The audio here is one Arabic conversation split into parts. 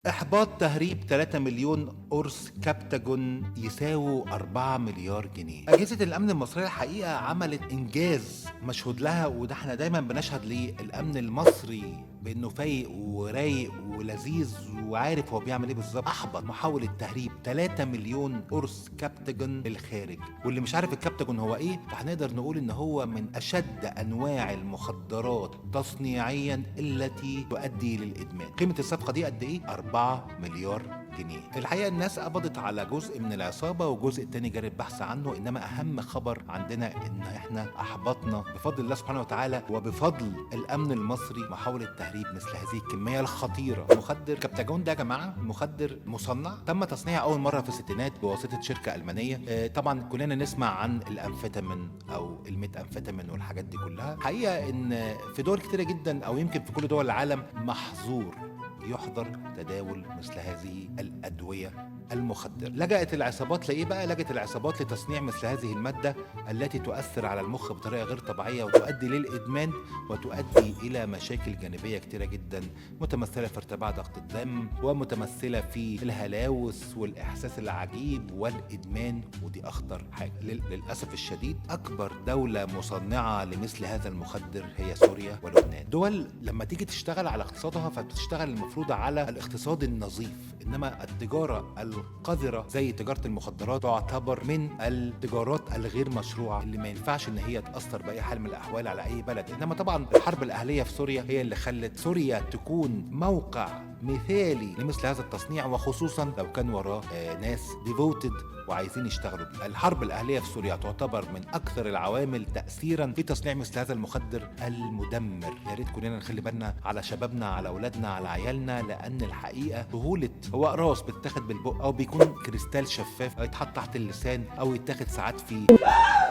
إحباط تهريب 3 مليون قرص كبتاجون يساووا 4 مليار جنيه. أجهزة الأمن المصرية الحقيقة عملت إنجاز مشهود لها، وده احنا دايما بنشهد للأمن المصري بأنه فايق ورايق ولذيذ وعارف هو بيعمل إيه بالظبط. أحبط محاولة تهريب 3 مليون قرص كبتاجون للخارج، واللي مش عارف الكبتاجون هو إيه فهنقدر نقول إن هو من أشد أنواع المخدرات تصنيعيا التي تؤدي للإدمان. قيمة الصفقة دي قد إيه؟ 4 مليار جنيه. الحقيقه الناس قبضت على جزء من العصابه والجزء التاني جاري البحث عنه، انما اهم خبر عندنا ان احنا احبطنا بفضل الله سبحانه وتعالى وبفضل الامن المصري محاوله تهريب مثل هذه الكميه الخطيره. مخدر كبتاجون ده يا جماعه مخدر مصنع تم تصنيعه اول مره في الستينات بواسطه شركه المانيه. طبعا كلنا نسمع عن الامفيتامين او الميت امفيتامين والحاجات دي كلها. حقيقه ان في دول كتيره جدا او يمكن في كل دول العالم محظور يحظر تداول مثل هذه الأدوية المخدرة. لجأت العصابات لإيه بقى؟ لجأت العصابات لتصنيع مثل هذه المادة التي تؤثر على المخ بطريقة غير طبيعية وتؤدي للإدمان وتؤدي إلى مشاكل جانبية كتيرة جدا، متمثلة في ارتفاع ضغط الدم ومتمثلة في الهلاوس والإحساس العجيب والإدمان، ودي أخطر حاجة. للأسف الشديد أكبر دولة مصنعة لمثل هذا المخدر هي سوريا ولبنان. دول لما تيجي تشتغل على اقتصادها فبتشتغل المفروض على الاقتصاد النظيف، انما التجاره القذره زي تجاره المخدرات تعتبر من التجارات الغير مشروعه اللي ما ينفعش ان هي تاثر باي حال من الاحوال على اي بلد. انما طبعا الحرب الاهليه في سوريا هي اللي خلت سوريا تكون موقع مثالي لمثل هذا التصنيع، وخصوصا لو كان وراه ناس ديفوتد وعايزين يشتغلوا بيه. الحرب الأهلية في سوريا تعتبر من أكثر العوامل تأثيرا في تصنيع مثل هذا المخدر المدمر. يا ريت كلنا نخلي بالنا على شبابنا، على أولادنا، على عيالنا، لأن الحقيقة سهولة هو أقراص بتتاخد بالبق أو بيكون كريستال شفاف أو يتحط تحت اللسان أو يتاخد ساعات في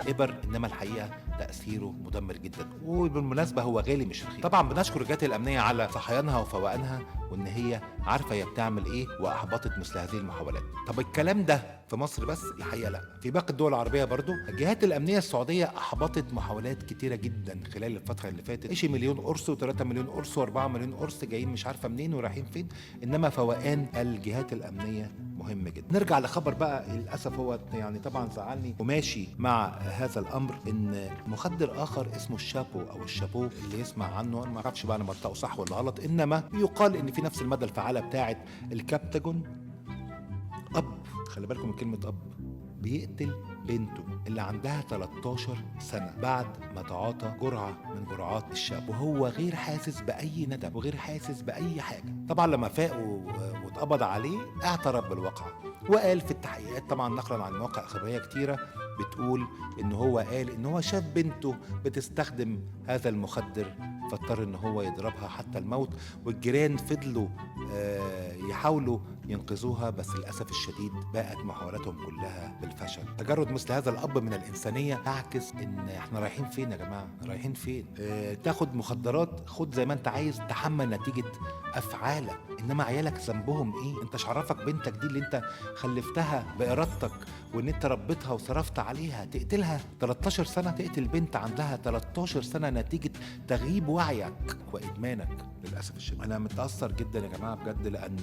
إبر، إنما الحقيقة تأثيره مدمر جدا. وبالمناسبة هو غالي مش رخيص. طبعا بنشكر الجهات الأمنية على صحيانها وفوقانها وإن هي عارفة هي بتعمل إيه وأحبطت مثل هذه المحاولات. طب الكلام ده في مصر بس؟ الحقيقة لا، في باقي الدول العربية برضو الجهات الأمنية السعودية أحبطت محاولات كتيرة جدا خلال الفترة اللي فاتت. إيش مليون قرص و3 مليون قرص و4 مليون قرص جايين مش عارفة منين ورايحين فين، إنما فوقان الجهات الأمنية مهم جدا. نرجع لخبر بقى للأسف هو يعني طبعا زعلني وماشي مع هذا الأمر، إن مخدر آخر اسمه الشابو أو الشابو اللي يسمع عنه، أنا ما أعرفش بقى أنا منطقه صح ولا غلط، إنما يقال إن في نفس المادة الفعالة بتاعة الكبتاجون. أب، خلي بالكم من كلمة أب، بيقتل بنته اللي عندها 13 سنة بعد ما تعاطى جرعة من جرعات الشاب وهو غير حاسس بأي ندم وغير حاسس بأي حاجة. طبعا لما فاق واتقبض عليه اعترف بالواقعة وقال في التحقيقات، طبعا نقلا عن مواقع إخبارية كتيرة بتقول إن هو قال إن هو شاف بنته بتستخدم هذا المخدر فاضطر ان هو يضربها حتى الموت، والجيران فضلوا يحاولوا ينقذوها، بس للاسف الشديد باءت محاولاتهم كلها بالفشل. تجرد مثل هذا الاب من الانسانيه تعكس ان احنا رايحين فين يا جماعه، رايحين فين؟ تاخد مخدرات، خد زي ما انت عايز، تحمل نتيجه افعالك، انما عيالك ذنبهم ايه؟ انت شرفك بنتك دي اللي انت خلفتها بارادتك وان انت ربيتها وصرفت عليها تقتلها؟ 13 سنه تقتل بنت عندها 13 سنه نتيجه تغييب وعيك وادمانك. للاسف الشديد انا متاثر جدا يا جماعه بجد، لان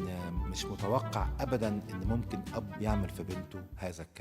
مش متوقع ابدا ان ممكن اب يعمل في بنته هذا الكلام.